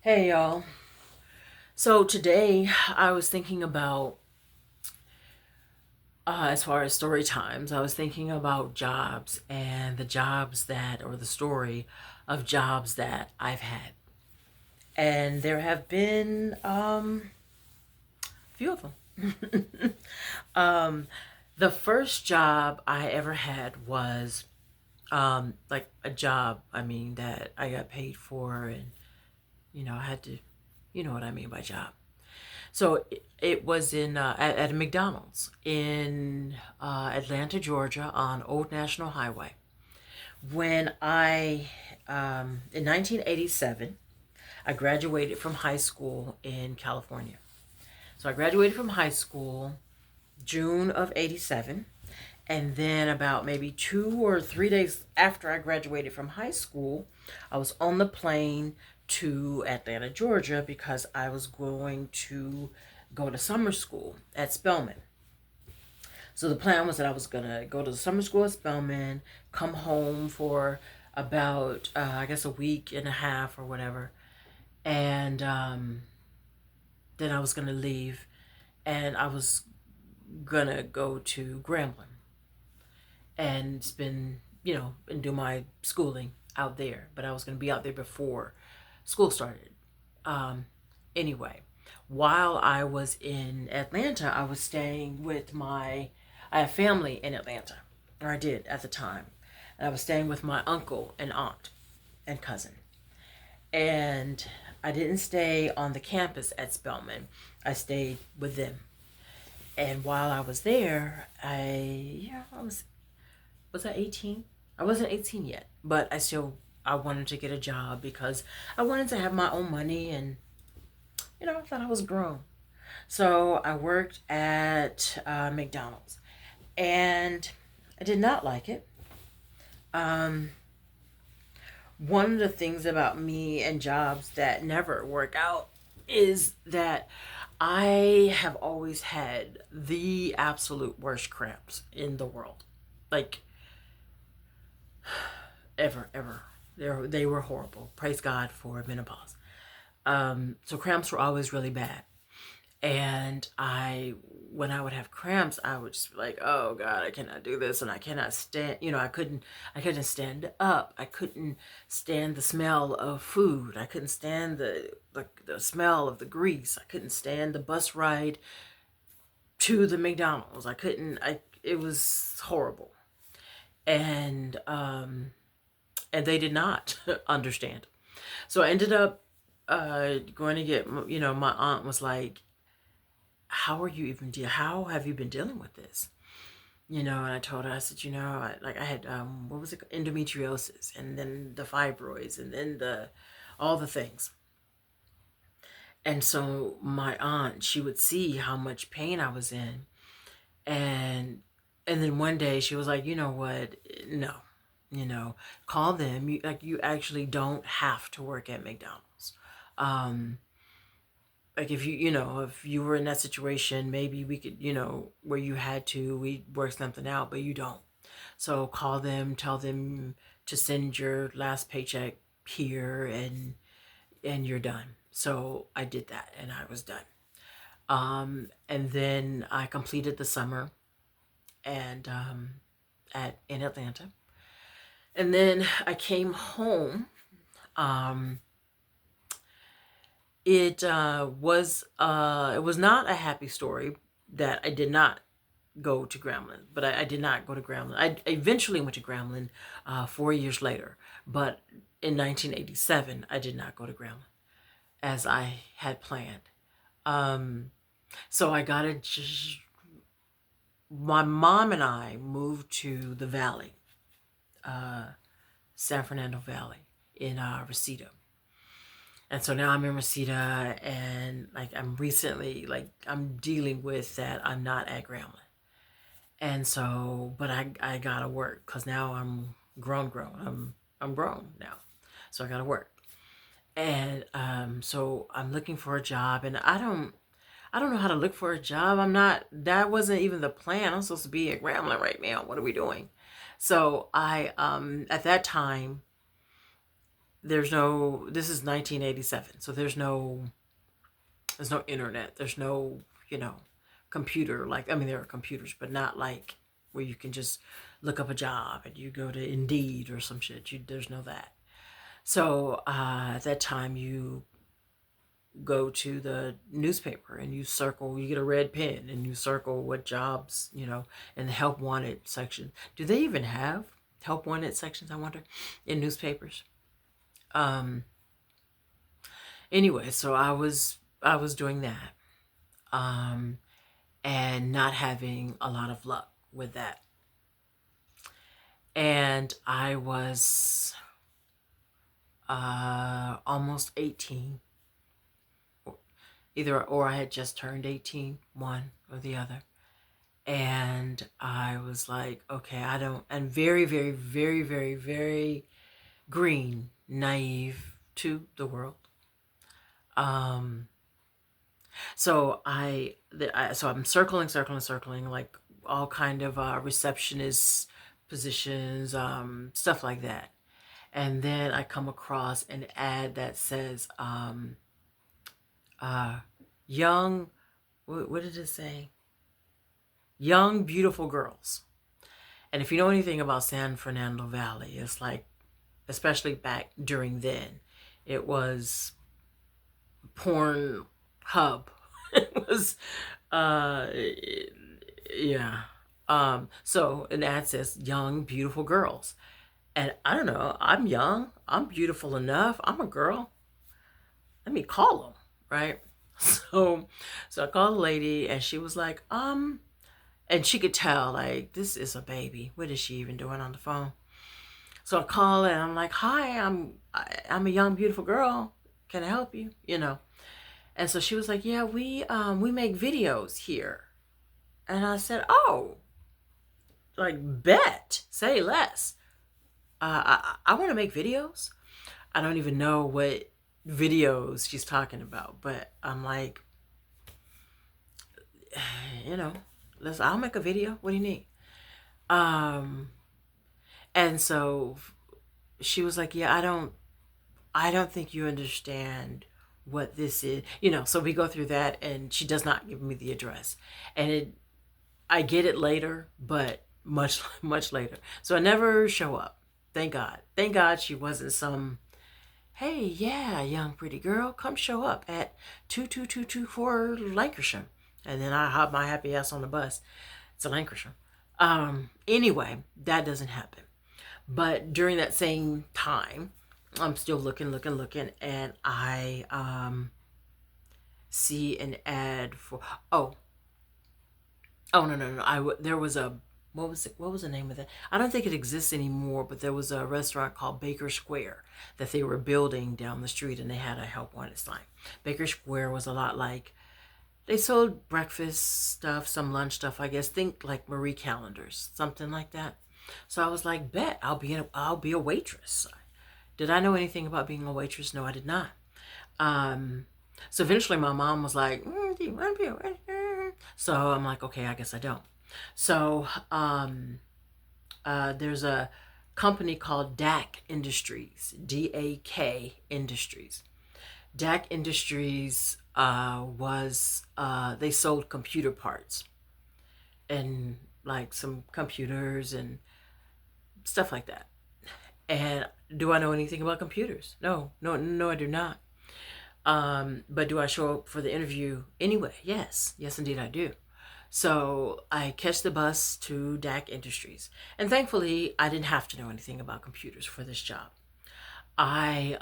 Hey y'all. So today I was thinking about, as far as story times, I was thinking about jobs and the jobs that, or the story of jobs that I've had. And there have been a few of them. The first job I ever had was like a job, that I got paid for, and, I had to, you know what I mean by job. So it was at a McDonald's in Atlanta, Georgia, on Old National Highway. When in 1987, I graduated from high school in California. So I graduated from high school June of 87. And then about maybe 2 or 3 days after I graduated from high school, I was on the plane to Atlanta, Georgia, because I was going to go to summer school at Spelman. So the plan was that I was going to go to the summer school at Spelman, come home for about, I guess, a week and a half or whatever. And then I was going to leave and I was going to go to Grambling and spend, and do my schooling out there. But I was going to be out there before school started. Um, anyway, while I was in Atlanta, I was staying with I have family in Atlanta, or I did at the time. And I was staying with my uncle and aunt and cousin. And I didn't stay on the campus at Spelman. I stayed with them. And while I was there, was I 18? I wasn't 18 yet, but I wanted to get a job because I wanted to have my own money, and I thought I was grown. So I worked at McDonald's, and I did not like it. Um, One of the things about me and jobs that never work out is that I have always had the absolute worst cramps in the world. Like, ever. They were horrible. Praise God for menopause. So cramps were always really bad. And when I would have cramps, I would just be like, oh God, I cannot do this. And I cannot stand, I couldn't stand up. I couldn't stand the smell of food. I couldn't stand the smell of the grease. I couldn't stand the bus ride to the McDonald's. It was horrible. And, and they did not understand. So I ended up, going to get, my aunt was like, how have you been dealing with this? And I told her, I said, I had, what was it, endometriosis, and then the fibroids, and then all the things. And so my aunt, she would see how much pain I was in. And, and then one day she was like, you know what? No, call them. You actually don't have to work at McDonald's. Um, like if you were in that situation, maybe we could, where you had to, we work something out, but you don't. So call them, tell them to send your last paycheck here, and you're done. So I did that, and I was done. And then I completed the summer and at in Atlanta. And then I came home. Um, it was not a happy story that I did not go to Grambling, but I did not go to Grambling. I eventually went to Grambling 4 years later, but in 1987 I did not go to Grambling as I had planned. Um, so my mom and I moved to the Valley, uh, San Fernando Valley in Reseda. And so now I'm in Reseda, and I'm dealing with that. I'm not at Grambling. And so, but I gotta work because now I'm grown. I'm grown now, so I gotta work. And so I'm looking for a job, and I don't know how to look for a job. I'm not. That wasn't even the plan. I'm supposed to be at Grambling right now. What are we doing? So I at that time this is 1987, so there's no internet, there's no, you know, computer. Like, I mean, there are computers, but not like where you can just look up a job and you go to Indeed or some shit. There's no that. So at that time, you go to the newspaper and you circle, you get a red pen and you circle what jobs, you know, in the help wanted section. Do they even have help wanted sections, I wonder, in newspapers? Um, anyway, so I was doing that. Um, and not having a lot of luck with that. And I was almost 18, either or I had just turned 18, one or the other. And I was like, okay, I don't, and very, very, very, very, very green, naive to the world. Um, so I'm circling, like all kind of receptionist positions, stuff like that. And then I come across an ad that says, uh, young, what did it say? Young, beautiful girls. And if you know anything about San Fernando Valley, it's like, especially back during then, it was porn hub. It was, uh, yeah. So an ad says young, beautiful girls. And I don't know, I'm young, I'm beautiful enough, I'm a girl. Let me call them, right? So, so I called the lady, and she was like, and she could tell, like, this is a baby. What is she even doing on the phone? So I call and I'm like, hi, I'm a young, beautiful girl. Can I help you? You know? And so she was like, yeah, we make videos here. And I said, oh, like, bet, say less. I want to make videos. I don't even know what videos she's talking about, but I'm like, you know, I'll make a video. What do you need? Um, and so she was like, yeah, I don't think you understand what this is. You know, so we go through that, and she does not give me the address. And I get it later, but much, much later. So I never show up. Thank God. Thank God she wasn't some, hey, yeah, young pretty girl, come show up at 22224 Lancashire. And then I hop my happy ass on the bus to Lancashire. Anyway, that doesn't happen. But during that same time, I'm still looking, and I see an ad for, oh, no. There was a, what was it? What was the name of that? I don't think it exists anymore, but there was a restaurant called Baker Square that they were building down the street, and they had a help wanted sign. Baker Square was a lot like, they sold breakfast stuff, some lunch stuff, I guess. Think like Marie Callender's, something like that. So I was like, bet I'll be a waitress. Did I know anything about being a waitress? No, I did not. Um, so eventually my mom was like, do you want to be a waitress? So I'm like, okay, I guess I don't. So there's a company called DAC Industries, DAK Industries. DAC Industries they sold computer parts and like some computers and stuff like that. And do I know anything about computers? No, I do not. But do I show up for the interview anyway? Yes, indeed I do. So I catch the bus to DAC Industries, and thankfully I didn't have to know anything about computers for this job. I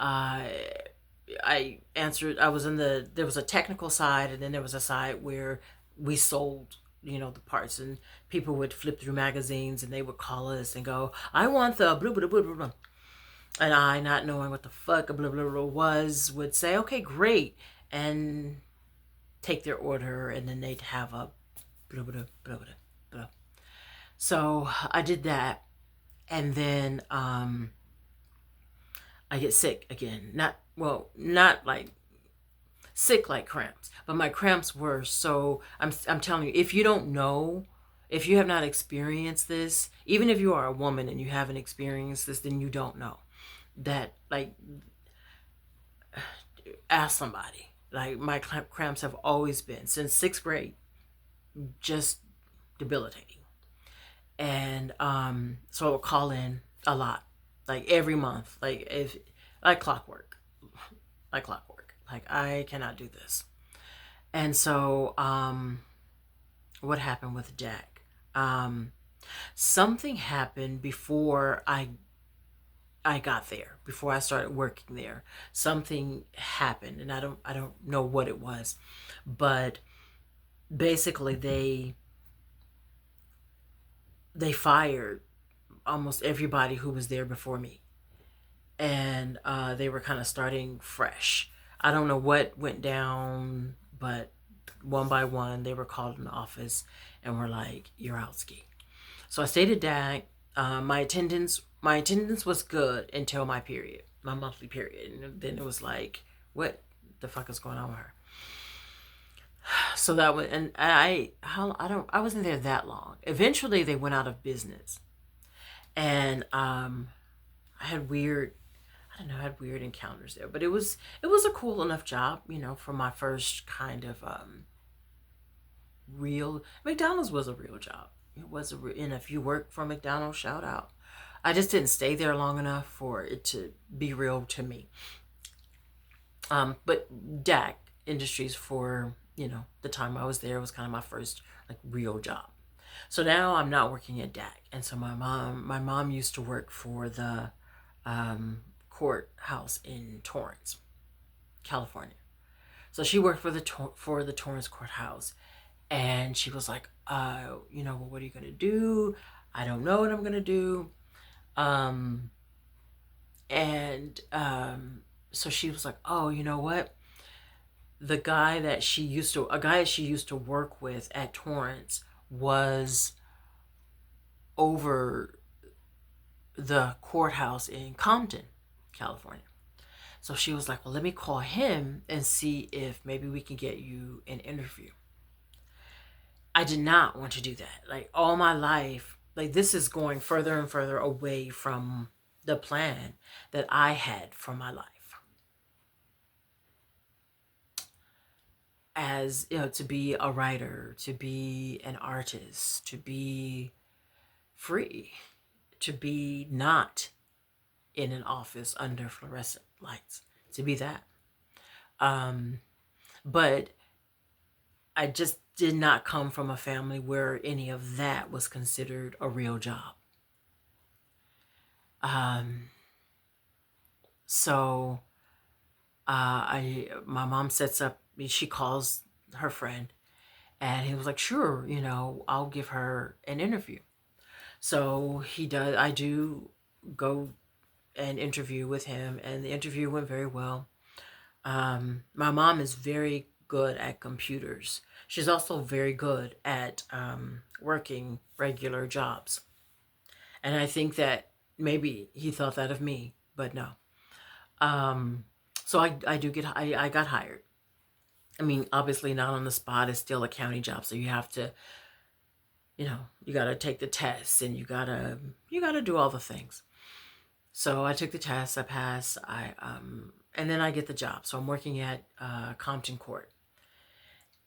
I answered. I was in the There was a technical side, and then there was a side where we sold, you know, the parts, and people would flip through magazines and they would call us and go, I want the blah blah blah blah blah. And I, not knowing what the fuck a blah blah blah was, would say, okay, great, and take their order, and then they'd have a blah blah blah blah blah. So I did that, and then I get sick again. Not like sick like cramps, but my cramps were so. I'm telling you, if you don't know, if you have not experienced this, even if you are a woman and you haven't experienced this, then you don't know that, like, ask somebody. Like my cramps have always been since sixth grade, just debilitating. And so I would call in a lot, like every month, like if like clockwork, like clockwork. Like I cannot do this. And so what happened with Jack? Um, Something happened before I got there, before I started working there. Something happened, and I don't know what it was, but basically they fired almost everybody who was there before me, and they were kind of starting fresh. I don't know what went down, but one by one they were called in the office and were like, "You're out, ski." So I stayed at DAG. My attendance was good until my period, my monthly period, and then it was like, what the fuck is going on with her? So that was, and I wasn't there that long. Eventually, they went out of business, and I had weird, I don't know, I had weird encounters there, but it was a cool enough job, for my first kind of real. McDonald's was a real job. It was and if you work for McDonald's, shout out. I just didn't stay there long enough for it to be real to me. But DAC Industries, for the time I was there, was kind of my first like real job. So now I'm not working at DAC, and so my mom used to work for the courthouse in Torrance, California. So she worked for the Torrance courthouse, and she was like, well, what are you gonna do? I don't know what I'm gonna do. Um, and so she was like, oh, you know what? A guy that she used to work with at Torrance was over the courthouse in Compton, California. So she was like, well, let me call him and see if maybe we can get you an interview. I did not want to do that. Like all my life, like this is going further and further away from the plan that I had for my life. As to be a writer, to be an artist, to be free, to be not in an office under fluorescent lights, to be that. Um, but I just did not come from a family where any of that was considered a real job. Um, so I my mom sets up. She calls her friend, and he was like, "Sure, I'll give her an interview." So he does. I do go and interview with him, and the interview went very well. My mom is very good at computers. She's also very good at working regular jobs. And I think that maybe he thought that of me, but no. Um, so I got hired. I mean, obviously not on the spot. It's still a county job, so you have to, you got to take the tests, and you got to do all the things. So I took the test, I passed, and then I get the job. So I'm working at Compton Court,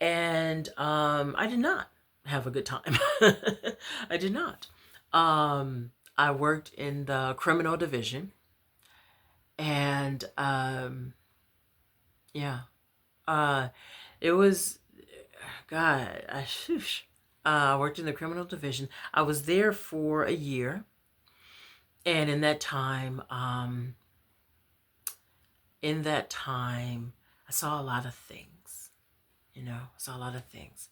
and I did not have a good time. I did not. I worked in the criminal division, and yeah, uh, it was God. I worked in the criminal division. I was there for a year, and in that time, I saw a lot of things. I saw a lot of things.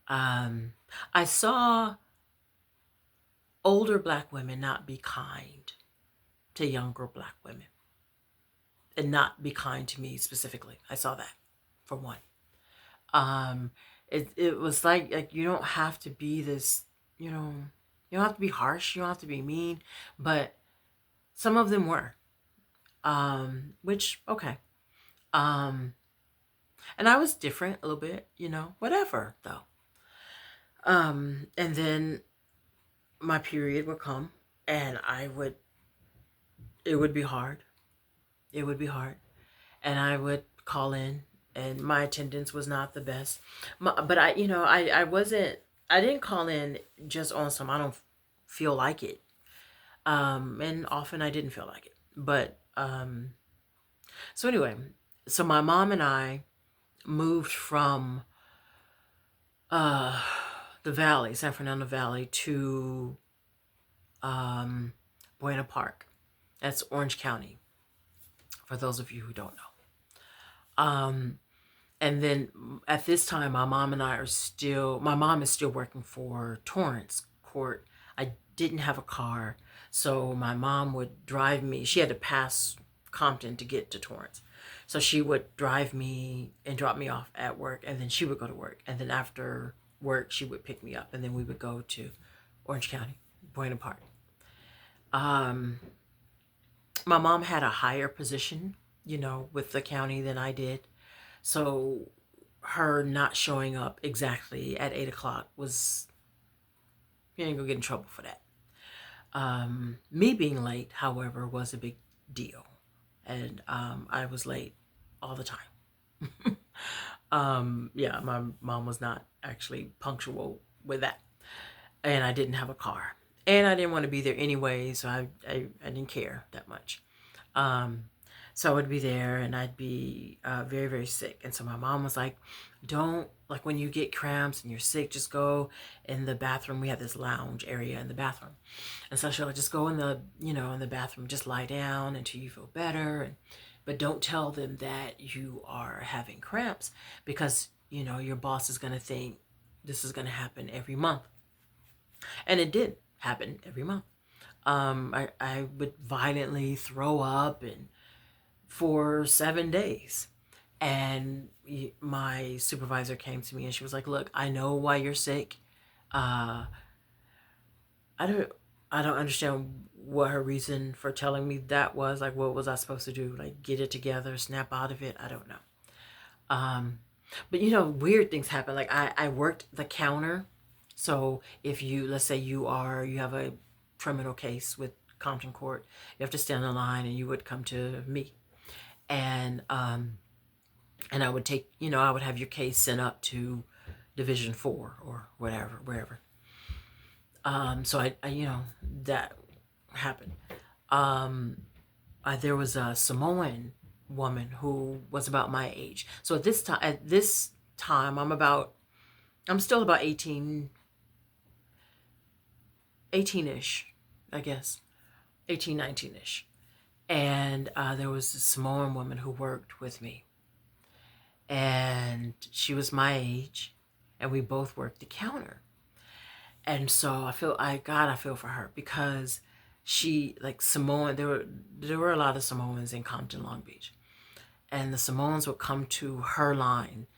Um, I saw older black women not be kind to younger black women, and not be kind to me specifically. I saw that, for one. Um, it was like you don't have to be this, you know, you don't have to be harsh. You don't have to be mean, but some of them were. Which okay. Um, and I was different a little bit, whatever though. And then my period would come, and it would be hard. It would be hard. And I would call in, and my attendance was not the best. But I wasn't. I didn't call in just on some. I don't feel like it. And often I didn't feel like it. But so anyway, so my mom and I moved from uh the valley, San Fernando Valley, to um Buena Park. That's Orange County, for those of you who don't know. And then at this time, my mom is still working for Torrance Court. I didn't have a car, so my mom would drive me. She had to pass Compton to get to Torrance. So she would drive me and drop me off at work, and then she would go to work. And then after work, she would pick me up, and then we would go to Orange County, Buena Park. Um, my mom had a higher position, with the county than I did. So her not showing up exactly at 8 o'clock was, you ain't gonna get in trouble for that. Me being late, however, was a big deal. And I was late all the time. Yeah, my mom was not actually punctual with that. And I didn't have a car. And I didn't want to be there anyway, so I didn't care that much. Um, so I would be there and I'd be very, very sick. And so my mom was like, don't, like when you get cramps and you're sick, just go in the bathroom. We had this lounge area in the bathroom. And so she'll just go in the bathroom, just lie down until you feel better. But don't tell them that you are having cramps because, your boss is going to think this is going to happen every month. And it did happen every month. I would violently throw up and for 7 days. And my supervisor came to me and she was like, "Look, I know why you're sick. Uh, I don't, I don't understand what her reason for telling me that was. Like, what was I supposed to do? Like, get it together, snap out of it? I don't know." Um, but weird things happen. Like I worked the counter. So if let's say you have a criminal case with Compton Court, you have to stand in line and you would come to me. And I would I would have your case sent up to Division 4 or whatever, wherever. So that happened. Um, there was a Samoan woman who was about my age. So at this time, I'm still about 18-ish, I guess, 18, 19-ish. And there was a Samoan woman who worked with me. And she was my age, and we both worked the counter. And so I feel for her because she, like Samoan, there were a lot of Samoans in Compton, Long Beach. And the Samoans would come to her line,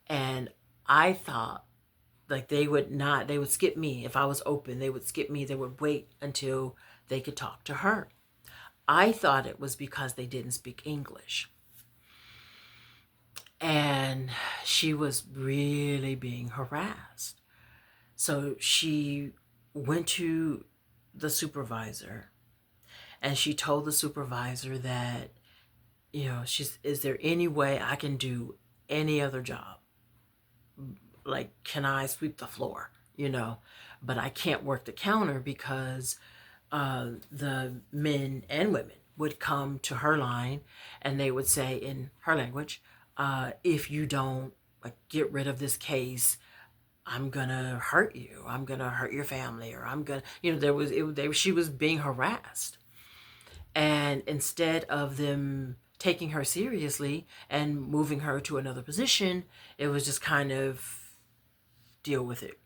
and I thought like they would skip me. If I was open, they would skip me. They would wait until they could talk to her. I thought it was because they didn't speak English. And she was really being harassed. So she went to the supervisor and she told the supervisor that, is there any way I can do any other job? Like, can I sweep the floor? But I can't work the counter because the men and women would come to her line and they would say in her language, if you don't like get rid of this case, I'm gonna hurt you. I'm gonna hurt your family, or I'm gonna, she was being harassed. And instead of them taking her seriously and moving her to another position, it was just kind of deal with it,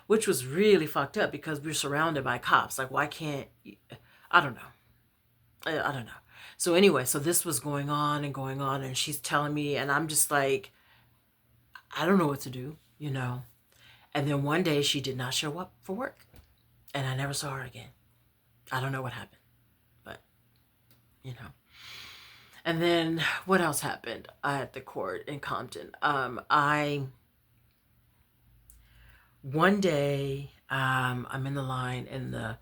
which was really fucked up because we're surrounded by cops. Like, why can't, I don't know. I don't know. So anyway, so this was going on and going on, and she's telling me, and I'm just like, I don't know what to do, And then one day she did not show up for work, and I never saw her again. I don't know what happened, but And then what else happened at the court in Compton? I one day I'm in the line, and the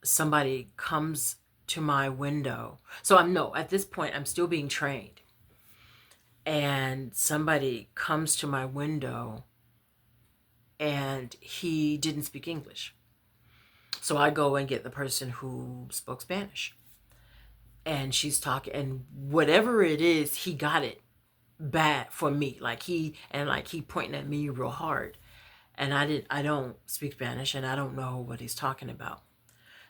somebody comes to my window. So I'm no, at this point, I'm still being trained. And somebody comes to my window and he didn't speak English. So I go and get the person who spoke Spanish. And she's talking, and whatever it is, he got it bad for me. He pointing at me real hard. And I don't speak Spanish and I don't know what he's talking about.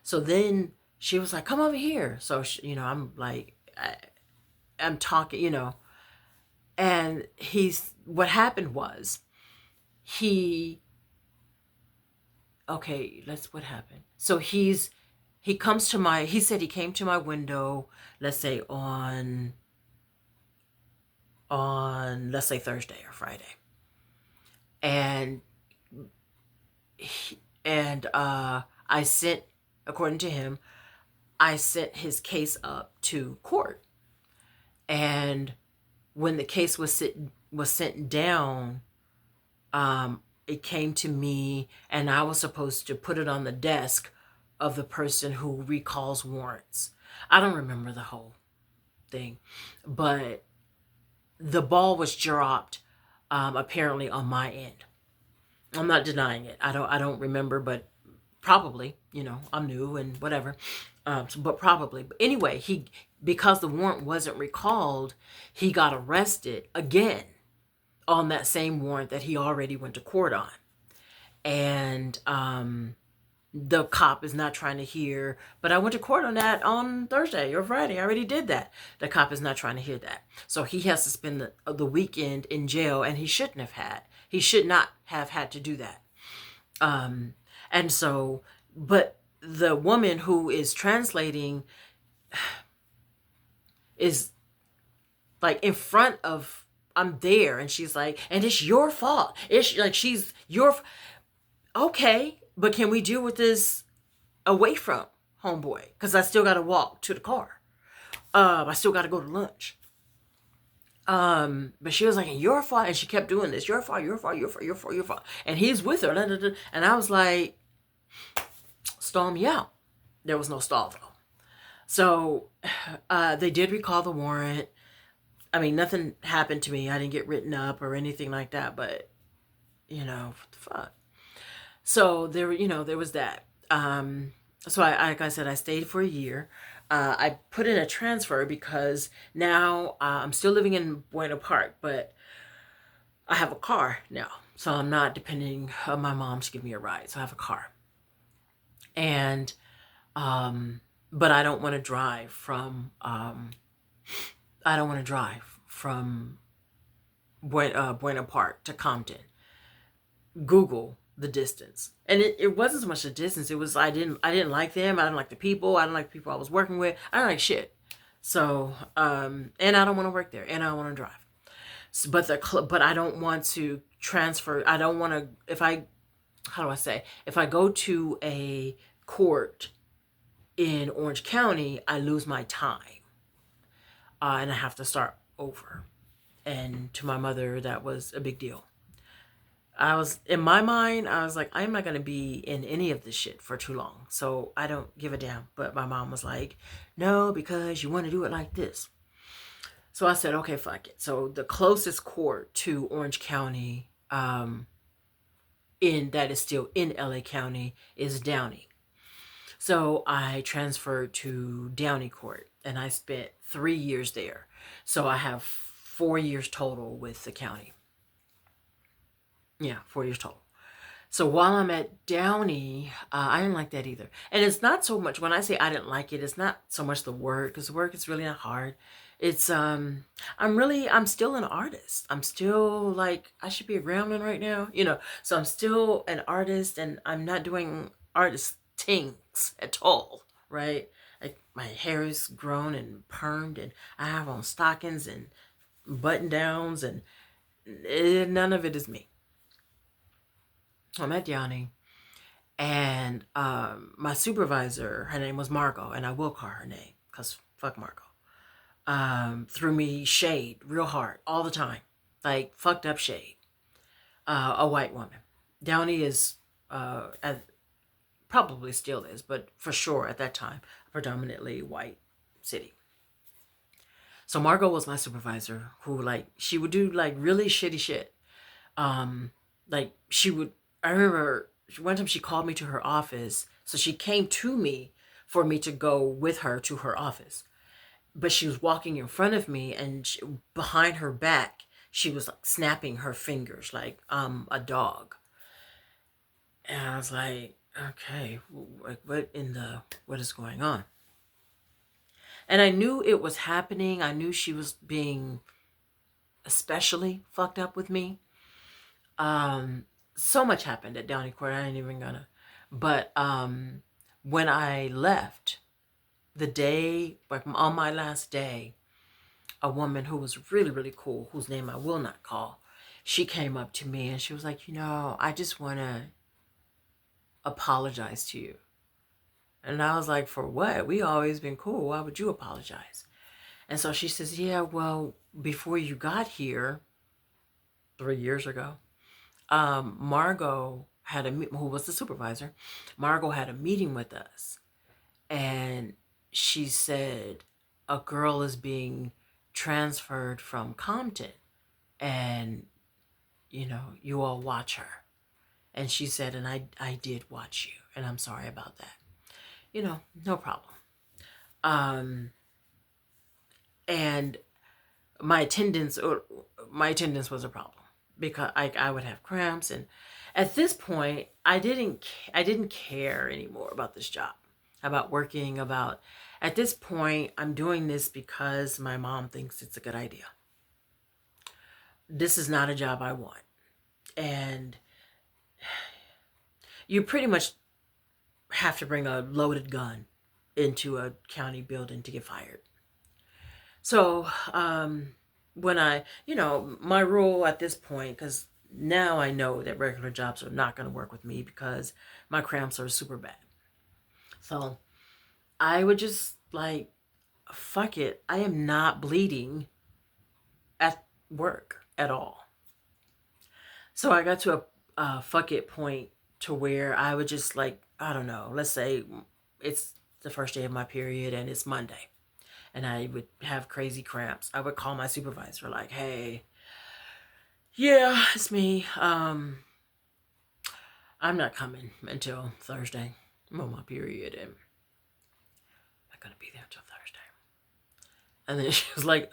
So then she was like, come over here. So, I'm like, I'm talking, and what happened was he, okay, what happened. So he said he came to my window, let's say let's say Thursday or Friday. And I sent, according to him, I sent his case up to court. And when the case was sent down, it came to me, and I was supposed to put it on the desk of the person who recalls warrants. I don't remember the whole thing, but the ball was dropped, apparently on my end. I'm not denying it. I don't remember, but probably, I'm new and whatever. But probably. But anyway, because the warrant wasn't recalled, he got arrested again on that same warrant that he already went to court on. And the cop is not trying to hear, but I went to court on that on Thursday or Friday. I already did that. The cop is not trying to hear that. So he has to spend the weekend in jail, and he shouldn't have had. He should not have had to do that. And so, but the woman who is translating is like in front of, I'm there, and she's like, and it's your fault. It's like, okay, but can we deal with this away from homeboy? Because I still got to walk to the car. I still got to go to lunch. But she was like, your fault. And she kept doing this. Your fault, your fault, your fault, your fault, your fault. And he's with her. And I was like, stall me out. There was no stall though. So, they did recall the warrant. I mean, nothing happened to me. I didn't get written up or anything like that, but what the fuck? So there was that. So like I said, I stayed for a year. I put in a transfer because now I'm still living in Buena Park, but I have a car now. So I'm not depending on my mom to give me a ride. So I have a car. And, but I don't want to drive from, Buena Park to Compton. Google the distance. And it wasn't so much the distance. It was, I didn't like them. I didn't like the people. I didn't like the people I was working with. I don't like shit. So, and I don't want to work there, and I don't want to drive. So, but I don't want to transfer. I don't want to, how do I say? If I go to a court in Orange County, I lose my time. And I have to start over. And to my mother, that was a big deal. In my mind, I was like, I'm not going to be in any of this shit for too long. So I don't give a damn. But my mom was like, no, because you want to do it like this. So I said, okay, fuck it. So the closest court to Orange County, that is still in LA County, is Downey. So I transferred to Downey Court, and I spent 3 years there. So I have 4 years total with the county. Yeah, 4 years total. So while I'm at Downey, I didn't like that either. And it's not so much, when I say I didn't like it, it's not so much the work, because the work is really not hard. It's, I'm still an artist. I'm still like, I should be a groundman right now, so I'm still an artist, and I'm not doing artist things at all, right? Like my hair is grown and permed, and I have on stockings and button downs, and none of it is me. I'm at Downey, and my supervisor, her name was Margot, and I will call her name because fuck Margot, threw me shade real hard all the time, like fucked up shade. A white woman. Downey is Probably still is, but for sure at that time, a predominantly white city. So Margot was my supervisor who like she would do like really shitty shit. Um like she would I remember one time she called me to her office. So she came to me for me to go with her to her office. But she was walking in front of me and behind her back she was like snapping her fingers like a dog. And I was like, okay, like what is going on? And I knew it was happening. I knew she was being especially fucked up with me. Um, so much happened at Downey Court. I ain't even gonna. But when I left the day, like on my last day, a woman who was really, really cool, whose name I will not call, she came up to me and she was like, I just want to apologize to you. And I was like, for what? We always been cool. Why would you apologize? And so she says, yeah, well, before you got here 3 years ago, Margot had who was the supervisor, Margot had a meeting with us. And she said, a girl is being transferred from Compton. And, you all watch her. And she said, and I did watch you. And I'm sorry about that. No problem. Um, and my attendance was a problem because I would have cramps, and at this point I didn't care anymore about this job, about working, about at this point I'm doing this because my mom thinks it's a good idea. This is not a job I want. And you pretty much have to bring a loaded gun into a county building to get fired. So when my rule at this point, because now I know that regular jobs are not going to work with me because my cramps are super bad. So I would just like, fuck it. I am not bleeding at work at all. So I got to a fuck it point to where I would just like, I don't know, let's say it's the first day of my period and it's Monday and I would have crazy cramps. I would call my supervisor like, hey, yeah, it's me. I'm not coming until Thursday. I'm on my period and I'm not gonna be there until Thursday. And then she was like,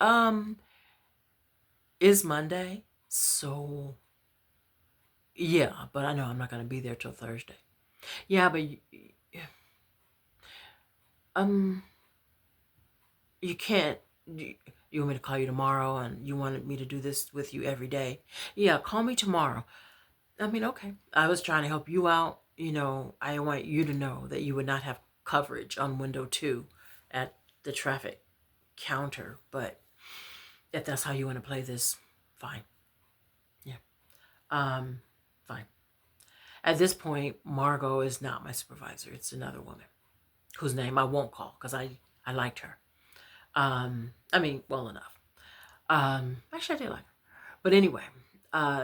it's Monday. So yeah, but I know I'm not gonna be there till Thursday. Yeah, but um you can't you want me to call you tomorrow and you wanted me to do this with you every day. Yeah, call me tomorrow. I mean, okay. I was trying to help you out. I want you to know that you would not have coverage on window 2 at the traffic counter. But if that's how you want to play this, fine. Yeah. Um, fine. At this point, Margot is not my supervisor. It's another woman whose name I won't call because I liked her. I mean, well enough. Actually, I did like her. But anyway,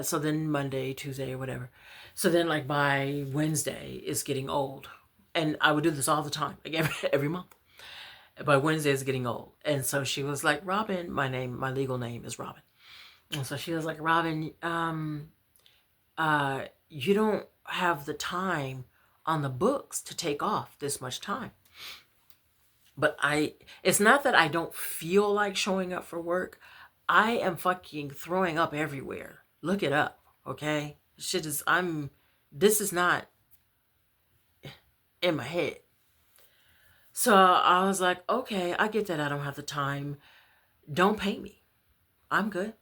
so then Monday, Tuesday, or whatever. So then, like by Wednesday, it's getting old, and I would do this all the time, like every month. By Wednesday, it's getting old, and so she was like, "Robin, my legal name is Robin," and so she was like, "Robin, you don't have the time on the books to take off this much time." But it's not that I don't feel like showing up for work. I am fucking throwing up everywhere. Look it up, okay? This is not in my head. So I was like, okay, I get that I don't have the time. Don't pay me. I'm good.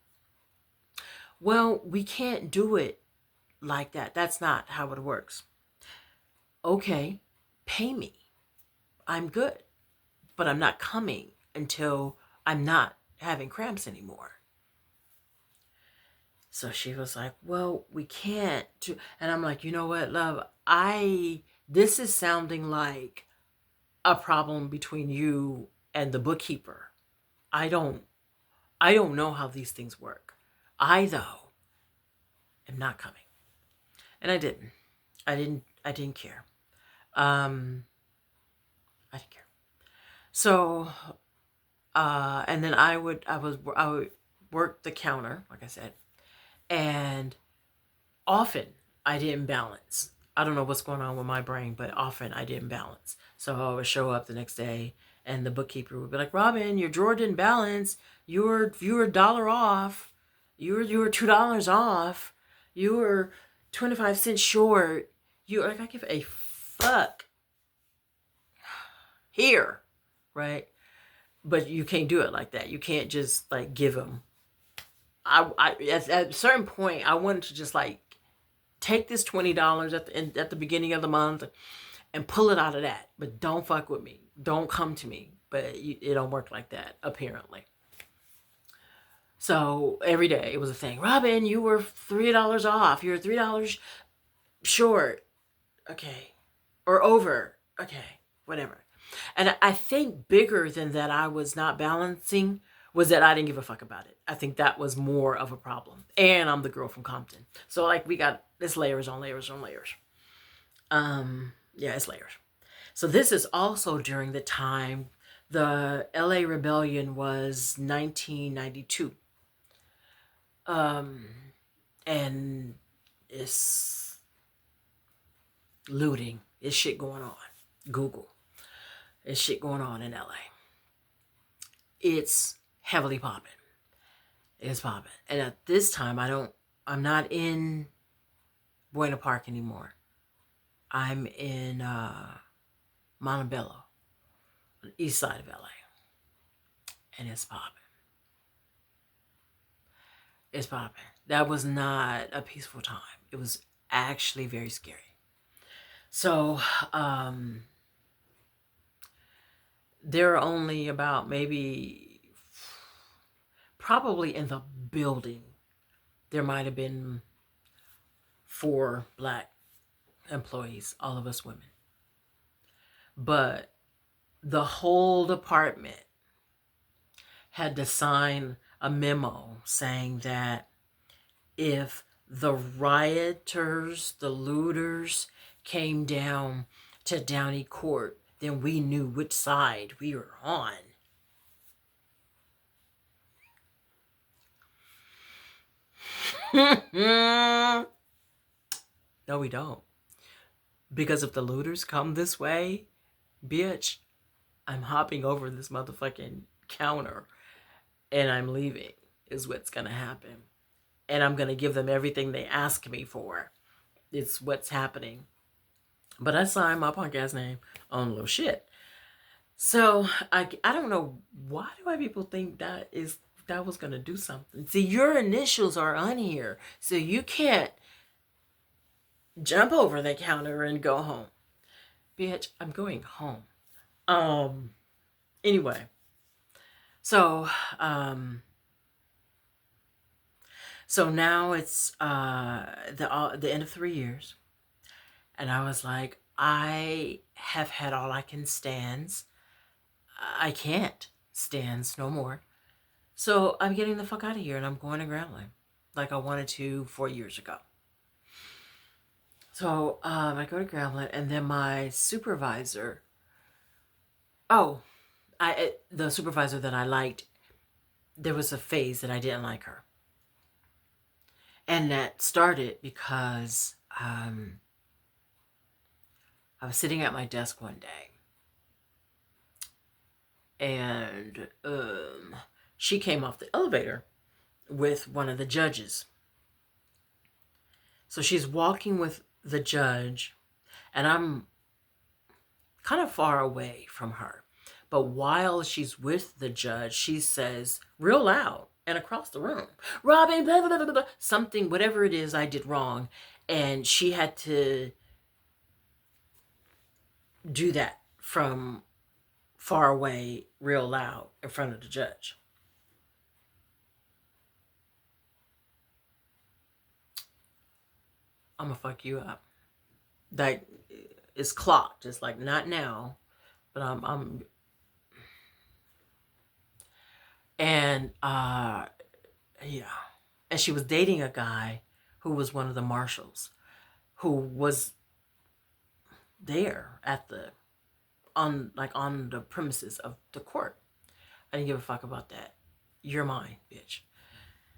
Well, we can't do it like that. That's not how it works. Okay, pay me. I'm good. But I'm not coming until I'm not having cramps anymore. So she was like, well, we can't do, and I'm like, you know what, love, this is sounding like a problem between you and the bookkeeper. I don't, I don't know how these things work. I, though, am not coming. And I didn't care. I didn't care. So, and then I would work the counter, like I said, and often I didn't balance. I don't know what's going on with my brain, but often I didn't balance. So I would show up the next day and the bookkeeper would be like, Robin, your drawer didn't balance. You were $1 off. You were $2 off. You were 25 cents short. You like I give a fuck here, right? But you can't do it like that. You can't just like give them. At a certain point, I wanted to just like take this $20 at the beginning of the month and pull it out of that. But don't fuck with me. Don't come to me. But it don't work like that, apparently. So every day it was a thing. Robin, you were $3 off. You're $3 short. Okay. Or over. Okay. Whatever. And I think bigger than that I was not balancing was that I didn't give a fuck about it. I think that was more of a problem. And I'm the girl from Compton. So like we got this layers on layers on layers. Yeah, it's layers. So this is also during the time the LA Rebellion was 1992. And it's looting. It's shit going on. Google. It's shit going on in LA. It's heavily popping. It's popping. And at this time I'm not in Buena Park anymore. I'm in Montebello, on the east side of LA. And it's popping. It's popping. That was not a peaceful time. It was actually very scary. So, there are only about probably in the building, there might have been 4 black employees, all of us women. But the whole department had to sign a memo saying that if the rioters, the looters came down to Downey Court, then we knew which side we were on. No, we don't. Because if the looters come this way, bitch, I'm hopping over this motherfucking counter and I'm leaving, is what's gonna happen. And I'm gonna give them everything they ask me for. It's what's happening. But I signed my punk ass name on little shit. So I don't know, why do white people think that was gonna do something? See, your initials are on here, so you can't jump over the counter and go home. Bitch, I'm going home. Anyway, so so now it's the end of 3 years, and I was like, I have had all I can stand. I can't stand no more. So I'm getting the fuck out of here, and I'm going to Grambling, like I wanted to 4 years ago. So I go to Grambling, and then my supervisor. Oh, the supervisor that I liked, there was a phase that I didn't like her. And that started because I was sitting at my desk one day, and she came off the elevator with one of the judges. So she's walking with the judge, and I'm kind of far away from her. But while she's with the judge, she says real loud and across the room, Robin, blah, blah, blah, blah, something, whatever it is I did wrong. And she had to do that from far away, real loud, in front of the judge. I'm gonna fuck you up. Like, it's clocked. It's like, not now, but I'm and yeah. And she was dating a guy who was one of the marshals, who was there at the on the premises of the court. I didn't give a fuck about that. You're mine, bitch.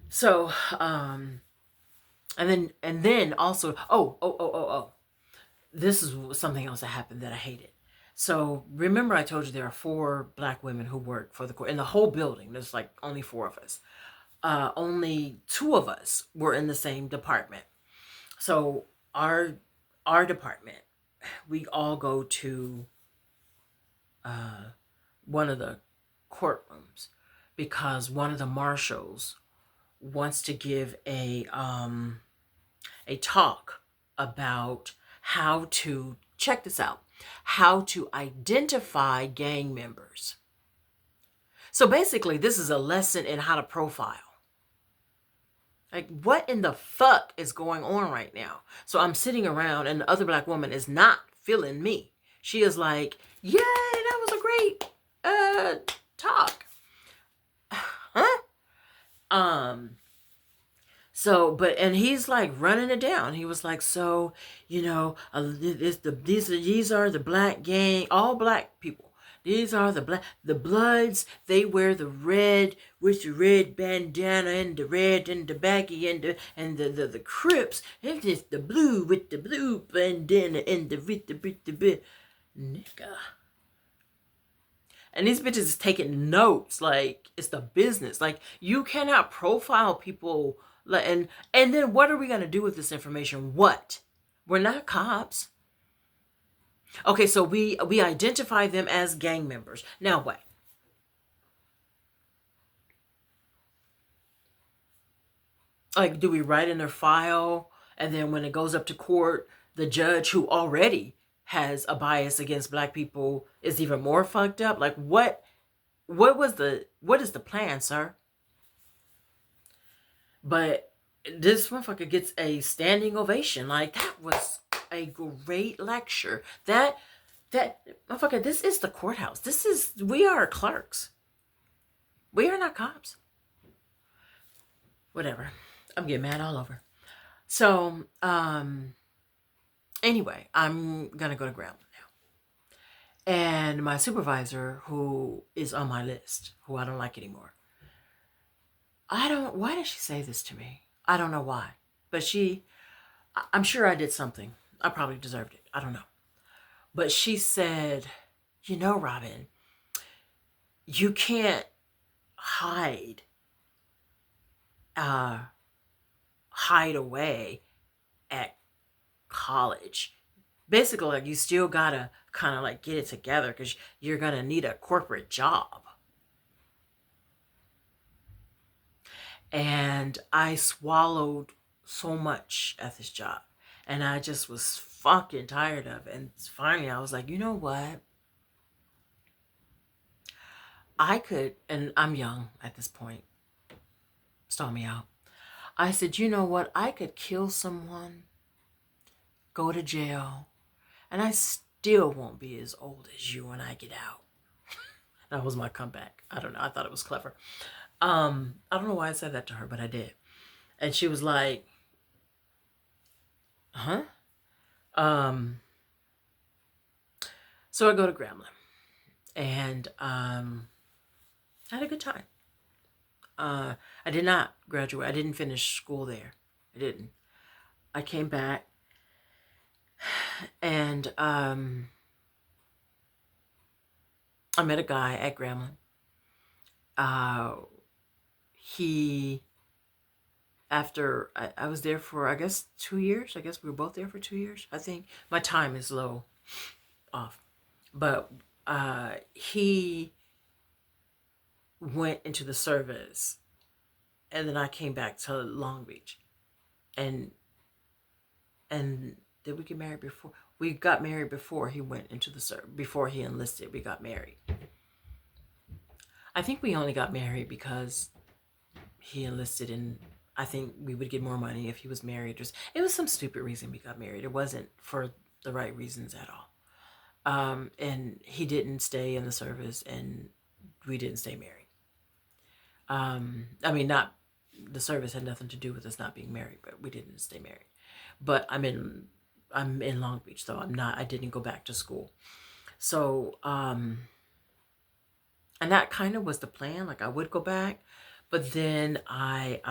So, and then also, oh, this is something else that happened that I hated. So remember, I told you there are 4 black women who work for the court in the whole building. There's like only 4 of us. Only 2 of us were in the same department. So our department, we all go to one of the courtrooms because one of the marshals wants to give a talk about how to check this out, how to identify gang members. So basically, this is a lesson in how to profile. Like, what in the fuck is going on right now? So I'm sitting around, and the other black woman is not feeling me. She is like, "Yay, that was a great talk." Huh? Um, So, and he's like running it down. He was like, so, these are the black gang, all black people. These are the Bloods. They wear the red with the red bandana and the red and the baggy and the Crips. And it's the blue with the blue bandana and the with the nigga. And these bitches is taking notes like it's the business. Like, you cannot profile people. And then what are we gonna do with this information? What? We're not cops. Okay, so we identify them as gang members. Now what? Like, do we write in their file, and then when it goes up to court, the judge, who already has a bias against black people, is even more fucked up? Like, what is the plan, sir? But this motherfucker gets a standing ovation. Like, that was a great lecture. That motherfucker, this is the courthouse. We are clerks. We are not cops. Whatever. I'm getting mad all over. So, anyway, I'm gonna go to Grambling now. And my supervisor, who is on my list, who I don't like anymore. Why did she say this to me? I don't know why. But I'm sure I did something. I probably deserved it. I don't know. But she said, Robin, you can't hide away at college. Basically, like, you still gotta kind of like get it together because you're gonna need a corporate job. And I swallowed so much at this job, and I just was fucking tired of it. And finally I was like, you know what, I could, and I'm young at this point, stall me out. I said, you know what, I could kill someone, go to jail, and I still won't be as old as you when I get out. That was my comeback. I don't know, I thought it was clever. I don't know why I said that to her, but I did. And she was like, huh? So I go to Grambling, and I had a good time. I did not graduate. I didn't finish school there. I didn't. I came back, and I met a guy at Grambling. He, after I was there for, I guess, 2 years. I guess we were both there for 2 years. I think my time is low off, but he went into the service, and then I came back to Long Beach, and did we get married before? We got married before he went into the service. Before he enlisted, we got married. I think we only got married because he enlisted, and I think we would get more money if he was married. It was some stupid reason we got married. It wasn't for the right reasons at all. And he didn't stay in the service, and we didn't stay married. I mean, not the service had nothing to do with us not being married, but we didn't stay married. But I'm in Long Beach, though. I didn't go back to school. So, and that kind of was the plan. Like I would go back, but then I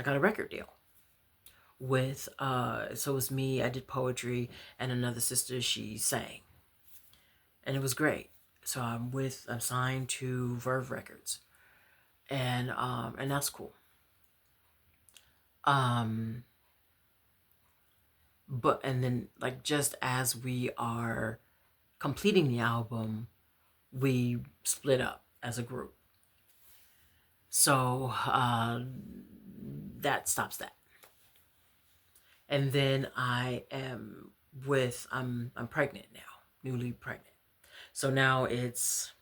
got a record deal with, so it was me, I did poetry, and another sister, she sang. And it was great. So I'm signed to Verve Records. And that's cool. Um, but and then like just as we are completing the album, we split up as a group. So that stops that. And then I'm pregnant now, newly pregnant. So now it's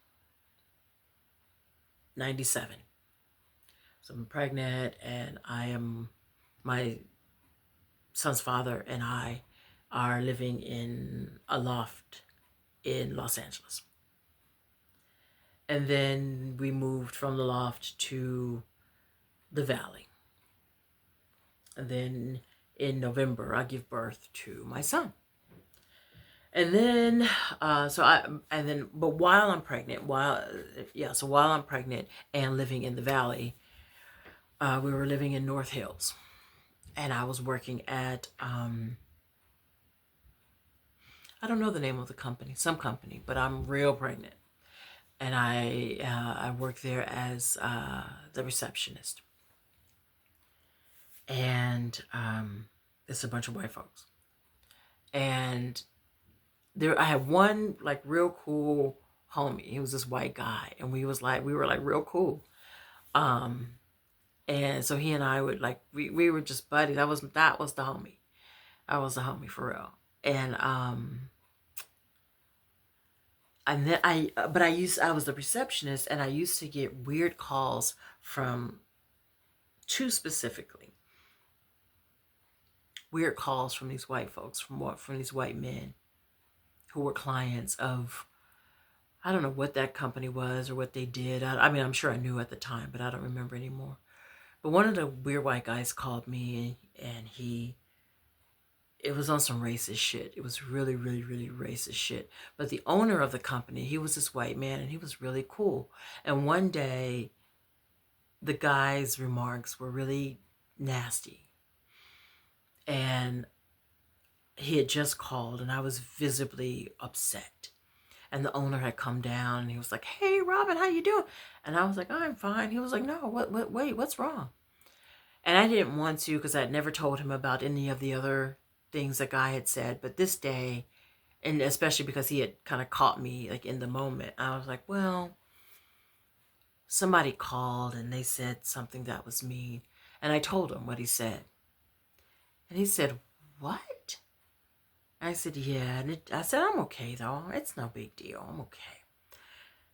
97. So I'm pregnant, and my son's father and I are living in a loft in Los Angeles. And then we moved from the loft to the valley. And then in November, I give birth to my son. And then, but while I'm pregnant, while I'm pregnant and living in the valley, we were living in North Hills, and I was working at, I don't know the name of the company, some company, but I'm real pregnant. And I work there as the receptionist. And it's a bunch of white folks. And I had one like real cool homie. He was this white guy, and we were like real cool. Um, and so he and I would like we were just buddies. That was the homie. I was the homie for real. And then I was the receptionist, and I used to get weird calls from two specifically. Weird calls from these white folks, from these white men who were clients of, I don't know what that company was or what they did. I mean, I'm sure I knew at the time, but I don't remember anymore. But one of the weird white guys called me, and it was on some racist shit. It was really, really, really racist shit. But the owner of the company, he was this white man, and he was really cool. And one day, the guy's remarks were really nasty. And he had just called, and I was visibly upset. And the owner had come down, and he was like, "Hey, Robin, how you doing?" And I was like, "I'm fine." He was like, "No, wait, what's wrong?" And I didn't want to, because I had never told him about any of the other things the guy had said. But this day, and especially because he had kind of caught me like in the moment, I was like, well, somebody called and they said something that was mean. And I told him what he said. And he said, "What?" I said, "Yeah." And I said, "I'm okay though. It's no big deal. I'm okay."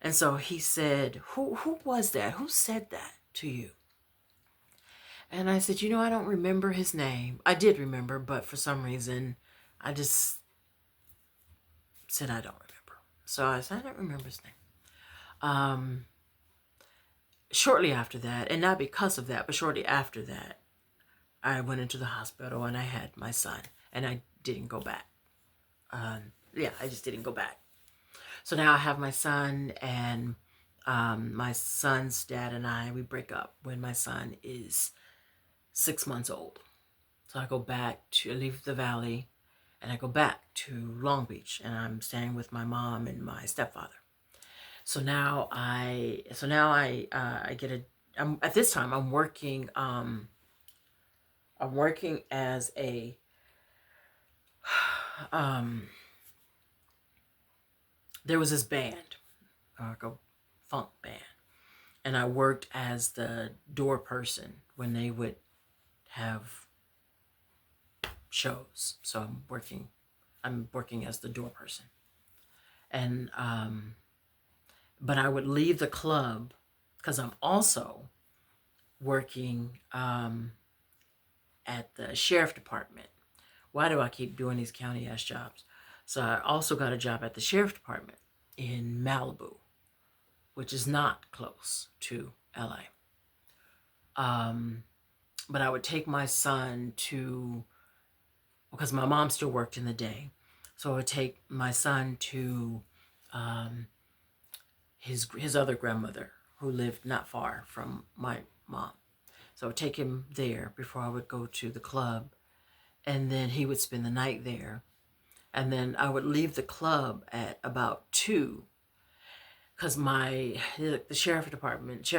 And so he said, who was that? Who said that to you?" And I said, "I don't remember his name." I did remember, but for some reason, I just said I don't remember. So I said, "I don't remember his name." Um, Shortly after that, and not because of that, but shortly after that, I went into the hospital and I had my son, and I didn't go back. I just didn't go back. So now I have my son, and my son's dad and we break up when my son is 6 months old. So I leave the valley, and I go back to Long Beach, and I'm staying with my mom and my stepfather. I get at this time I'm working as a, there was this band, like a funk band, and I worked as the door person when they would have shows. So I'm working as the door person. And but I would leave the club because I'm also working at the sheriff department. Why do I keep doing these county ass jobs? So I also got a job at the sheriff department in Malibu, which is not close to LA. But I would take my son to because my mom still worked in the day. So I would take my son to um, his other grandmother who lived not far from my mom. So I would take him there before I would go to the club, and then he would spend the night there. And then I would leave the club at about 2, because the sheriff's department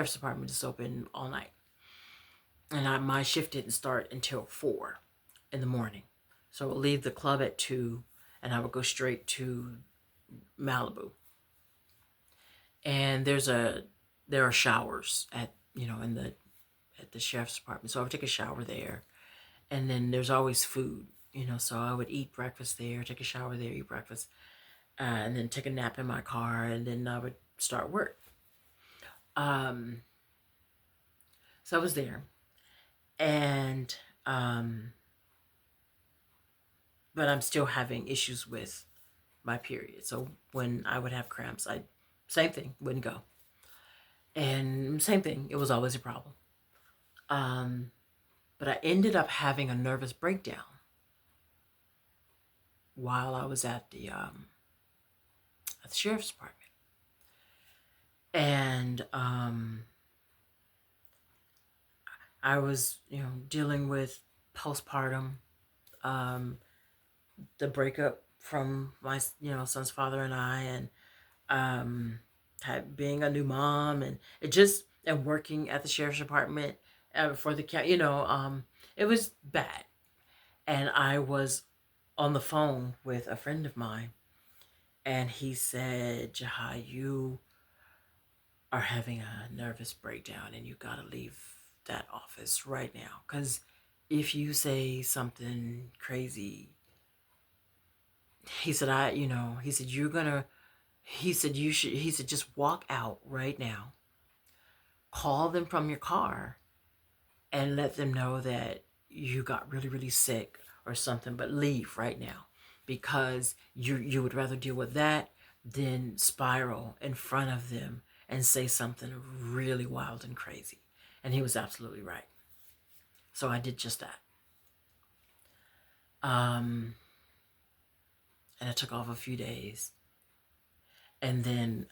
is open all night, and my shift didn't start until 4 in the morning. So I would leave the club at 2, and I would go straight to Malibu. And there are showers at the sheriff's department, so I would take a shower there, and then there's always food. So I would eat breakfast there, take a shower there, eat breakfast, and then take a nap in my car, and then I would start work. Um, so I was there, and but I'm still having issues with my period. So when I would have cramps, same thing, wouldn't go, and same thing, it was always a problem. Um, but I ended up having a nervous breakdown while I was at the sheriff's department, and I was dealing with postpartum, um, the breakup from my son's father and I, and being a new mom, and working at the sheriff's department for the county. It was bad, and I was on the phone with a friend of mine, and he said, "Jaha, you are having a nervous breakdown, and you gotta leave that office right now, because if you say something crazy," he said, he said, "you're gonna," he said, he said, "just walk out right now, call them from your car, and let them know that you got really, really sick or something, but leave right now, because you would rather deal with that than spiral in front of them and say something really wild and crazy." And he was absolutely right. So I did just that. Um, and I took off a few days. And then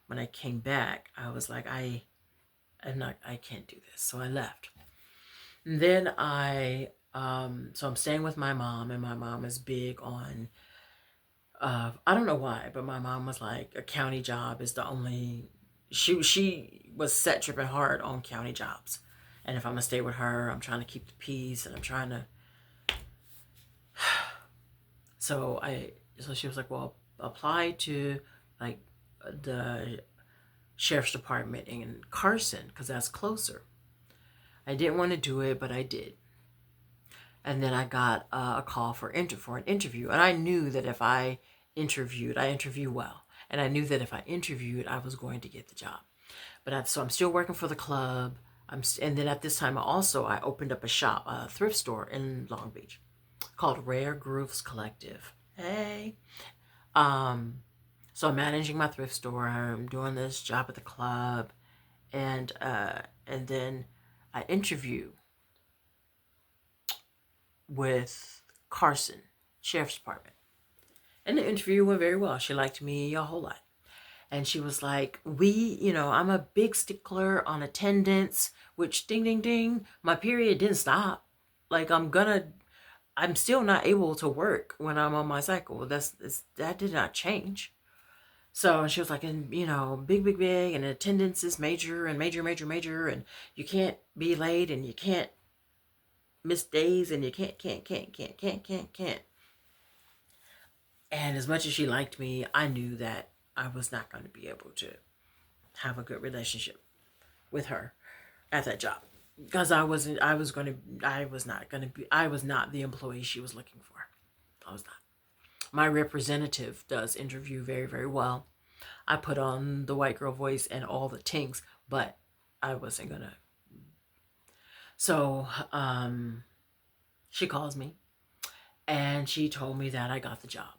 when I came back, I was like, I can't do this. So I left. And then so I'm staying with my mom, and my mom is big on, I don't know why, but my mom was like, a county job is the only, she was set tripping hard on county jobs. And if I'm gonna stay with her, I'm trying to keep the peace, and I'm trying to, so she was like, well, apply to like the sheriff's department in Carson, because that's closer. I didn't want to do it, but I did. And then I got a call for an interview, and I knew that if I interview well, and I knew that if I interviewed, I was going to get the job. So I'm still working for the club. And then at this time, I opened up a thrift store in Long Beach called Rare Grooves Collective. Hey, so I'm managing my thrift store. I'm doing this job at the club, and then I interview with Carson Sheriff's Department, and the interview went very well. She liked me a whole lot, and she was like, I'm a big stickler on attendance, which ding ding ding, my period didn't stop. Like I'm still not able to work when I'm on my cycle. That did not change. So she was like, and big, big, big, and attendance is major and major, major, major, and you can't be late, and you can't miss days, and you can't. And as much as she liked me, I knew that I was not going to be able to have a good relationship with her at that job, because I was not the employee she was looking for. I was not. My representative does interview very, very well. I put on the white girl voice and all the tinks, but I wasn't gonna. So she calls me, and she told me that I got the job.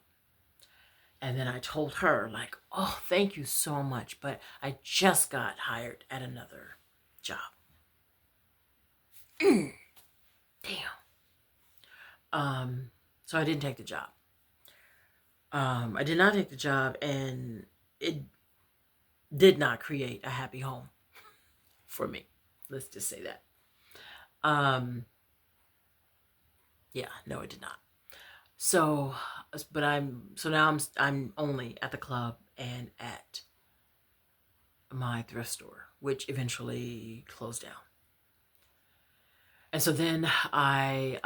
And then I told her, like, "Oh, thank you so much, but I just got hired at another job." Damn. So I didn't take the job. I did not take the job, and it did not create a happy home for me. Let's just say that. Um, yeah, no, it did not. So, but so now I'm only at the club and at my thrift store, which eventually closed down. And so then I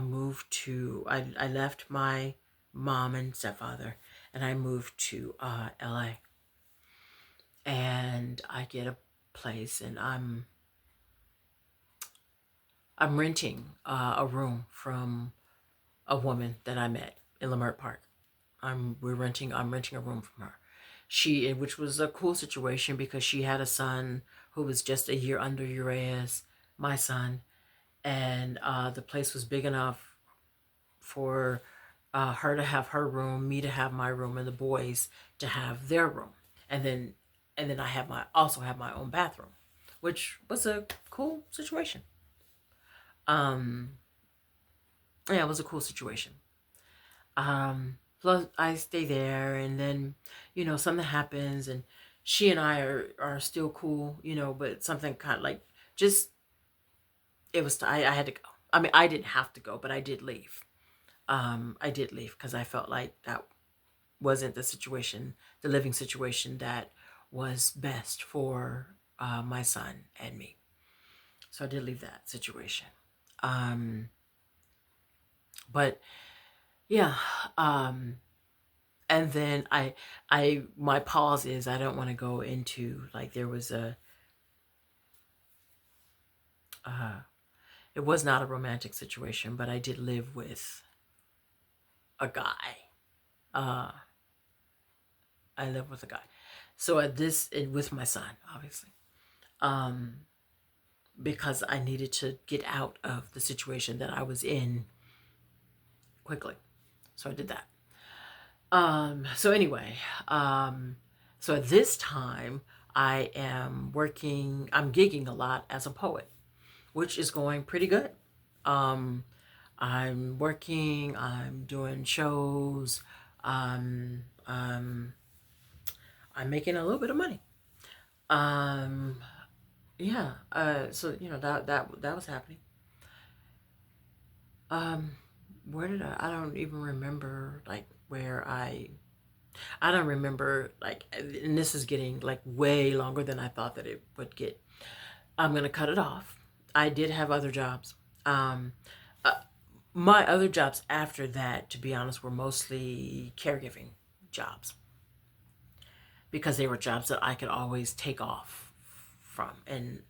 moved to I left my mom and stepfather, and I moved to LA, and I get a place, and I'm renting a room from a woman that I met in Leimert Park. I'm renting a room from her. Which was a cool situation because she had a son who was just a year under Urias, my son, and the place was big enough for her to have her room, me to have my room, and the boys to have their room. And then I also have my own bathroom, which was a cool situation. Um, yeah, it was a cool situation. Plus I stay there, and then something happens, and she and I are still cool, but something kind of like just it was I had to go. I mean, I didn't have to go, but I did leave. I did leave because I felt like that wasn't the living situation that was best for my son and me. So I did leave that situation. Um, but yeah, and then my pause is I don't want to go into like there was uh, it was not a romantic situation, but I did live with a guy. Uh, I lived with a guy. So with my son, obviously, um, because I needed to get out of the situation that I was in quickly. So I did that. So anyway, so at this time I'm gigging a lot as a poet, which is going pretty good. Um, I'm working, I'm doing shows, I'm making a little bit of money. Um, yeah, so that was happening. Um, where did I don't even remember like where I don't remember like, and this is getting like way longer than I thought that it would get. I'm gonna cut it off. I did have other jobs. Um, uh, my other jobs after that, to be honest, were mostly caregiving jobs because they were jobs that I could always take off from. And,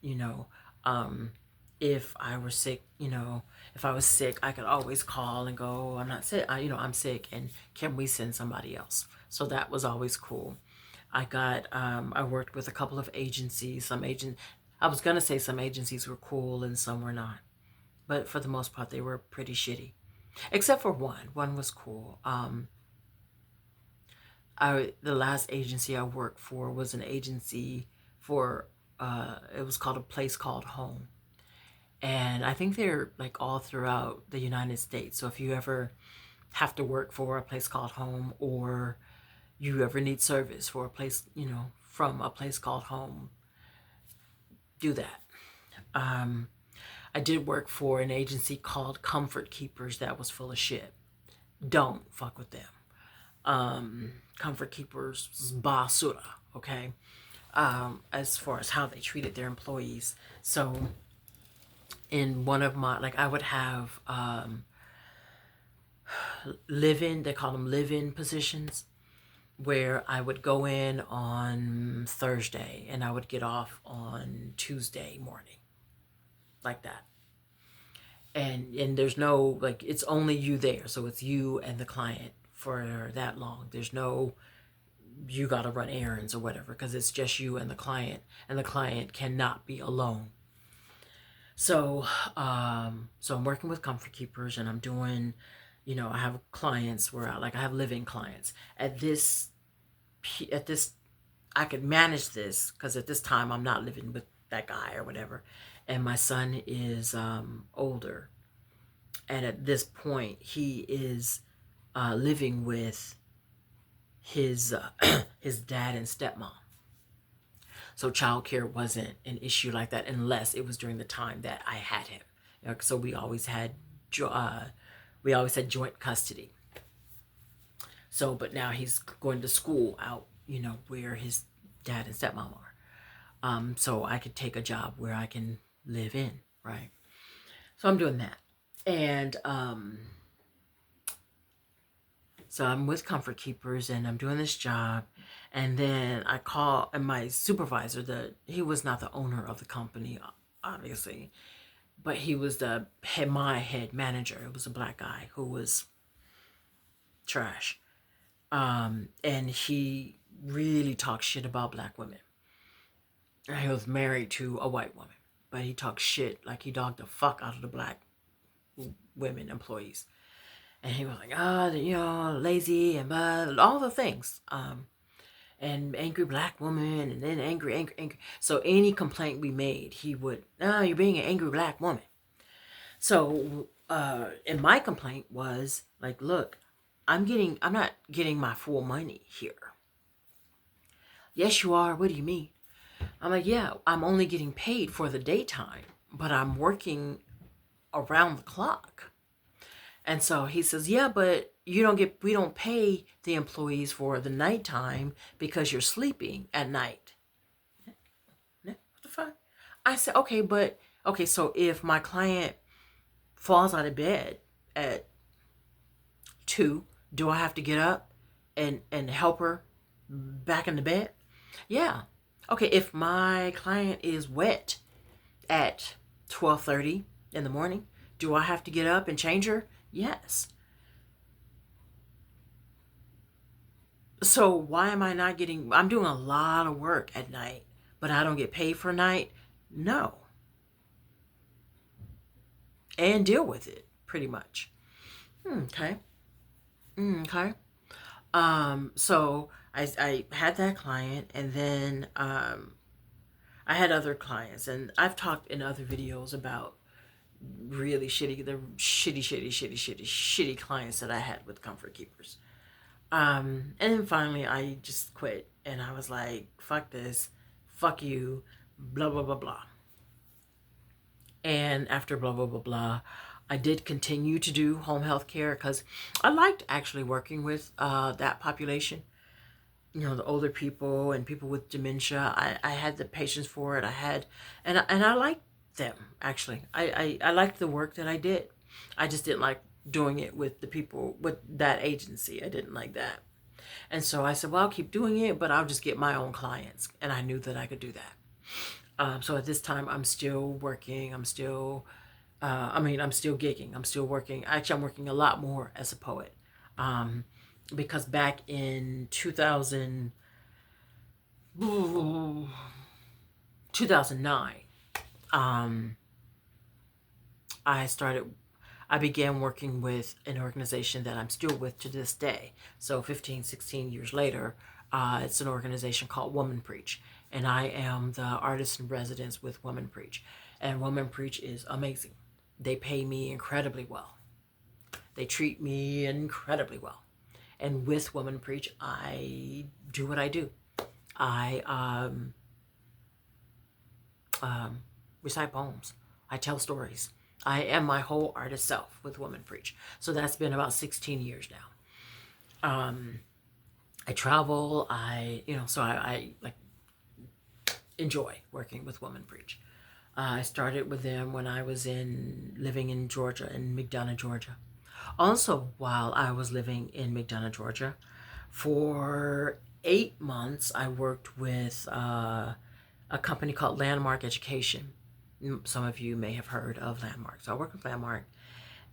um, if I were sick, if I was sick, I could always call and go, I'm not sick, I'm sick, and can we send somebody else? So that was always cool. I worked with a couple of agencies. I was going to say some agencies were cool and some were not. But for the most part, they were pretty shitty. Except for one. One was cool. The last agency I worked for was an agency for it was called A Place Called Home. And I think they're like all throughout the United States. So if you ever have to work for A Place Called Home, or you ever need service for a place, from A Place Called Home, do that. Um, I did work for an agency called Comfort Keepers that was full of shit. Don't fuck with them. Comfort Keepers is basura, okay? As far as how they treated their employees. So in one of my, like I would have live-in, they call them live-in positions, where I would go in on Thursday and I would get off on Tuesday morning, like that. And there's no, like, it's only you there, so it's you and the client for that long. There's no you got to run errands or whatever, because it's just you and the client cannot be alone. So so I'm working with Comfort Keepers, and I'm doing, I have clients where I have living clients at this I could manage this because at this time I'm not living with that guy or whatever, and my son is older, And at this point, he is living with his his dad and stepmom. So childcare wasn't an issue like that unless it was during the time that I had him. So we always had joint custody. So, but now he's going to school out, where his dad and stepmom are. So I could take a job where I can live in, right? So I'm doing that. And so I'm with Comfort Keepers and I'm doing this job. And then I call, and my supervisor, he was not the owner of the company, obviously, but he was my head manager. It was a black guy who was trash. And he really talked shit about black women. He was married to a white woman, but he talked shit, like he dogged the fuck out of the black women employees. And he was like, lazy and blah, all the things. And angry black woman, and then angry. So any complaint we made, he would, you're being an angry black woman. So, and my complaint was like, look, I'm not getting my full money here. Yes, you are. What do you mean? I'm like, yeah, I'm only getting paid for the daytime, but I'm working around the clock. And so he says, yeah, but we don't pay the employees for the nighttime because you're sleeping at night. What the fuck? I said, okay, so if my client falls out of bed at 2, do I have to get up and help her back in the bed? Yeah. Okay, if my client is wet at 12:30 in the morning, do I have to get up and change her? Yes. So why am I not I'm doing a lot of work at night, but I don't get paid for night? No. And deal with it, pretty much. Okay. Okay. So I had that client, and then I had other clients, and I've talked in other videos about really shitty clients that I had with Comfort Keepers. And then finally I just quit, and I was like, fuck this, fuck you, blah, blah, blah, blah. And after blah, blah, blah, blah, I did continue to do home health care because I liked actually working with that population. The older people and people with dementia. I had the patience for it. And I liked them, actually. I liked the work that I did. I just didn't like doing it with the people, with that agency. I didn't like that. And so I said, well, I'll keep doing it, but I'll just get my own clients. And I knew that I could do that. So at this time, I'm still working. I'm still gigging. I'm still working. Actually, I'm working a lot more as a poet. Because back in 2009, I began working with an organization that I'm still with to this day. So 15, 16 years later, it's an organization called Woman Preach. And I am the artist in residence with Woman Preach. And Woman Preach is amazing. They pay me incredibly well. They treat me incredibly well. And with Woman Preach, I do what I do. I recite poems. I tell stories. I am my whole artist self with Woman Preach. So that's been about 16 years now. I travel. I like enjoy working with Woman Preach. I started with them when I was living in Georgia, in McDonough, Georgia. Also, while I was living in McDonough, Georgia, for 8 months, I worked with a company called Landmark Education. Some of you may have heard of Landmark. So I worked with Landmark,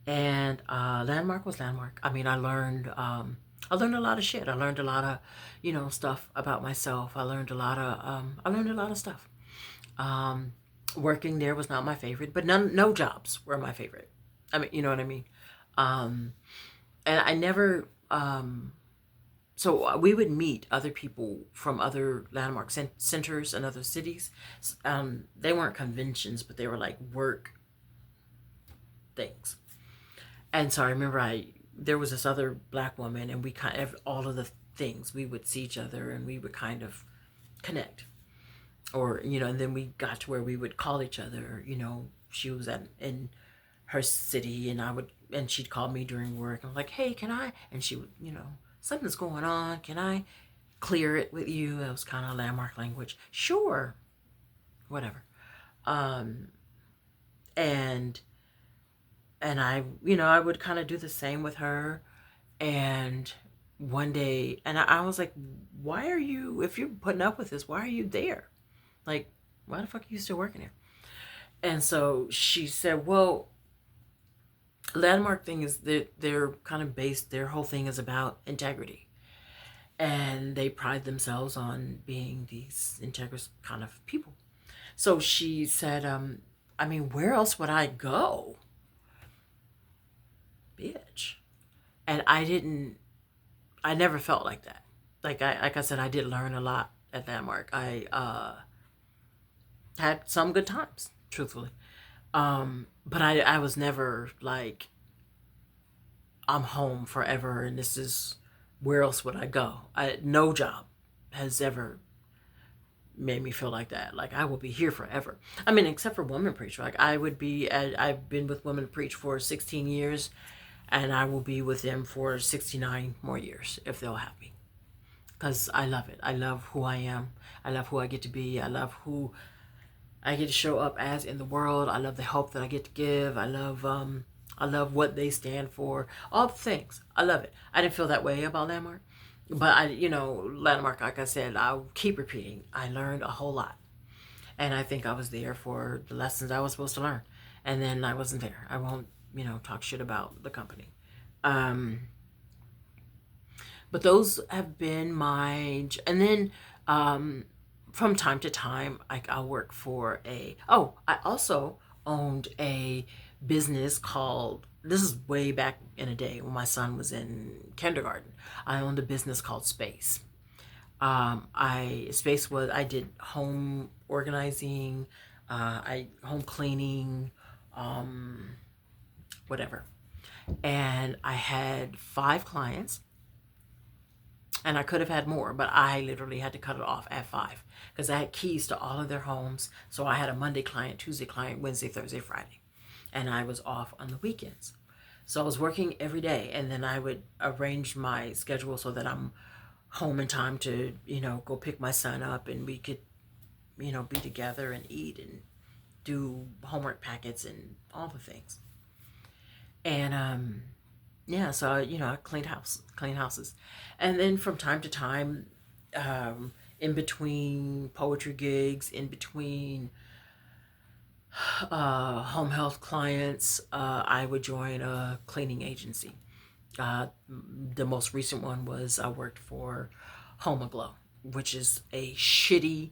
and Landmark was Landmark. I mean, I learned a lot of shit. I learned a lot of, stuff about myself. I learned a lot of stuff. Working there was not my favorite, but no jobs were my favorite. I mean, you know what I mean? And I never, so we would meet other people from other landmark centers and other cities. They weren't conventions, but they were like work things. And so I remember there was this other black woman, and we kind of, all of the things, we would see each other and we would kind of connect. Or, and then we got to where we would call each other, she was in her city, and she'd call me during work. I'm like, hey, can I? And she would, something's going on. Can I clear it with you? It was kind of landmark language. Sure. Whatever. Um, and I would kind of do the same with her. And one day, and I was like, why are you, if you're putting up with this, why are you there? Like, why the fuck are you still working here? And so she said, well, landmark thing is that they're kind of based, their whole thing is about integrity. And they pride themselves on being these integrous kind of people. So she said, I mean, where else would I go? Bitch. And I never felt like that. Like I said, I did learn a lot at Landmark. I had some good times, truthfully. But I was never like, I'm home forever and this is, where else would I go? No job has ever made me feel like that. Like I will be here forever. I mean, except for Women Preach. Like I've been with Women Preach for 16 years, and I will be with them for 69 more years if they'll have me. Because I love it. I love who I am. I love who I get to be. I love who I get to show up as in the world. I love the help that I get to give. I love what they stand for. All the things. I love it. I didn't feel that way about Landmark. But Landmark, like I said, I'll keep repeating. I learned a whole lot. And I think I was there for the lessons I was supposed to learn. And then I wasn't there. I won't, talk shit about the company. Um, but those have been and then from time to time, I'll work for I also owned a business called, this is way back in the day when my son was in kindergarten. I owned a business called Space. I did home organizing, home cleaning, um, whatever. And I had 5 clients, and I could have had more, but I literally had to cut it off at 5 because I had keys to all of their homes. So I had a Monday client, Tuesday client, Wednesday, Thursday, Friday, and I was off on the weekends. So I was working every day, and then I would arrange my schedule so that I'm home in time to, go pick my son up, and we could, be together and eat and do homework packets and all the things. And yeah, so I clean houses, and then from time to time, in between poetry gigs, in between home health clients, I would join a cleaning agency. The most recent one was I worked for Homoglow, which is a shitty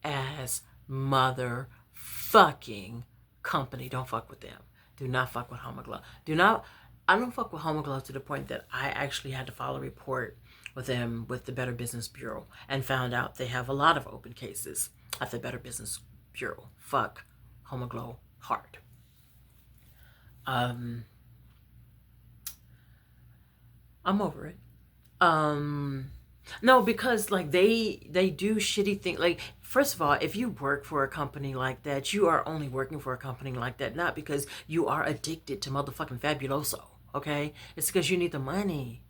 ass motherfucking company. Don't fuck with them. Do not fuck with Homoglow. Do not. I don't fuck with Homoglow to the point that I actually had to file a report with them with the Better Business Bureau and found out they have a lot of open cases at the Better Business Bureau. Fuck Homoglow hard. Um, I'm over it. No, because like they do shitty things. Like, first of all, if you work for a company like that, you are only working for a company like that not because you are addicted to motherfucking Fabuloso. Okay, it's because you need the money.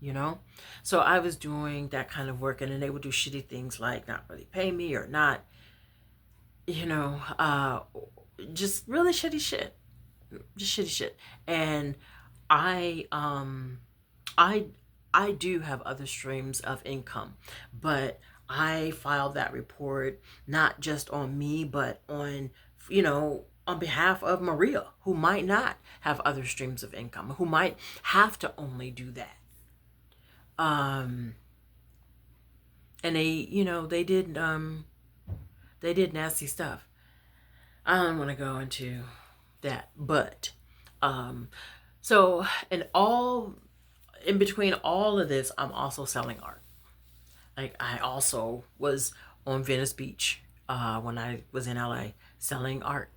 So I was doing that kind of work, and then they would do shitty things like not really pay me or not, you know, uh, just really shitty shit, just shitty shit. And I um I I do have other streams of income, but I filed that report not just on me, but on behalf of Maria, who might not have other streams of income, who might have to only do that. Um, and they did nasty stuff. I don't want to go into that, but um, so in between all of this, I'm also selling art. Like I also was on Venice Beach when I was in LA selling art.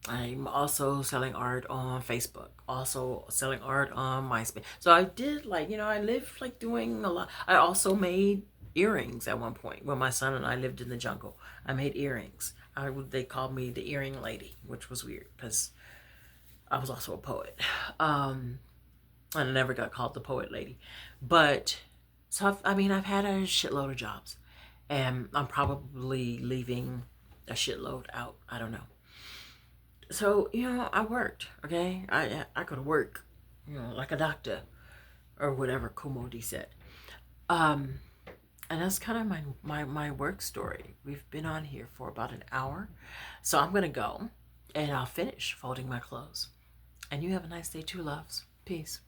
I'm also selling art on Facebook, also selling art on MySpace. So I did like, I lived like doing a lot. I also made earrings at one point when my son and I lived in the jungle. I made earrings. They called me the earring lady, which was weird because I was also a poet. Um, and I never got called the poet lady. But so I've had a shitload of jobs, and I'm probably leaving a shitload out. I don't know. So I worked. Okay, I go to work, like a doctor or whatever Komodi said. Um, and that's kind of my work story. We've been on here for about an hour, so I'm gonna go, and I'll finish folding my clothes. And you have a nice day too, loves. Peace.